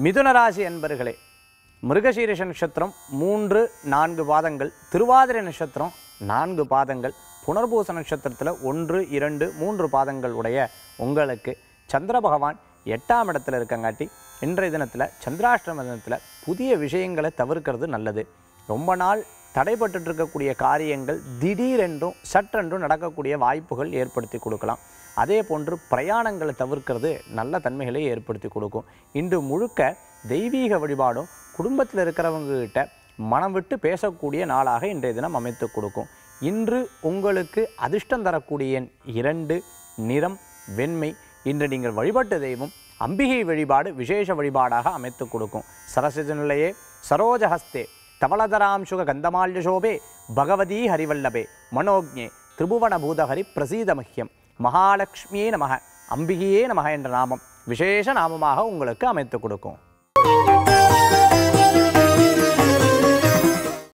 மிதுன ராசி அன்பர்களே, மிருகசீரிஷ நட்சத்திரம் 3-4 பாதங்கள், திருவாதிரை நட்சத்திரம் 4 பாதங்கள், புனர்பூச நட்சத்திரத்தில் 1-2-3 பாதங்கள் உடைய உங்களுக்கு சந்திர பகவான் 8ஆம் இடத்துல இருக்கங்காட்டி இன்றைய தினத்தில் சந்திராஷ்டம தினத்தில் புதிய விஷயங்களை தவிர்க்கிறது நல்லது. ரொம்ப நாள் தடைப்பட்டு இருக்கக்கூடிய காரியங்கள் திடீரென்றும் சற்றென்றும் நடக்கக்கூடிய வாய்ப்புகள் ஏற்படுத்தி கொடுக்கலாம். அதே போன்று பிரயாணங்களை தவிர்க்கிறது நல்ல தன்மைகளை ஏற்படுத்தி கொடுக்கும். இன்று முழுக்க தெய்வீக வழிபாடும் குடும்பத்தில் இருக்கிறவங்ககிட்ட மனம் விட்டு பேசக்கூடிய நாளாக இன்றைய தினம் அமைத்து கொடுக்கும். இன்று உங்களுக்கு அதிர்ஷ்டம் தரக்கூடிய எண் 2, நிறம் வெண்மை. இன்று நீங்கள் வழிபட்ட தெய்வம் அம்பிகை வழிபாடு விசேஷ வழிபாடாக அமைத்து கொடுக்கும். சரஸ்வதி நிலையே சரோஜஹஸ்தே தவளதராம் சுக கந்தமால்யசோபே பகவதி ஹரிவல்லபே மனோஜ்ஞே திரிபுவன பூதஹரி பிரசீதமஹ்யம் மகாலட்சுமியே நமக அம்பிகையே நமக என்ற நாமம் விசேஷ நாமமாக உங்களுக்கு அமைத்து கொடுக்கும்.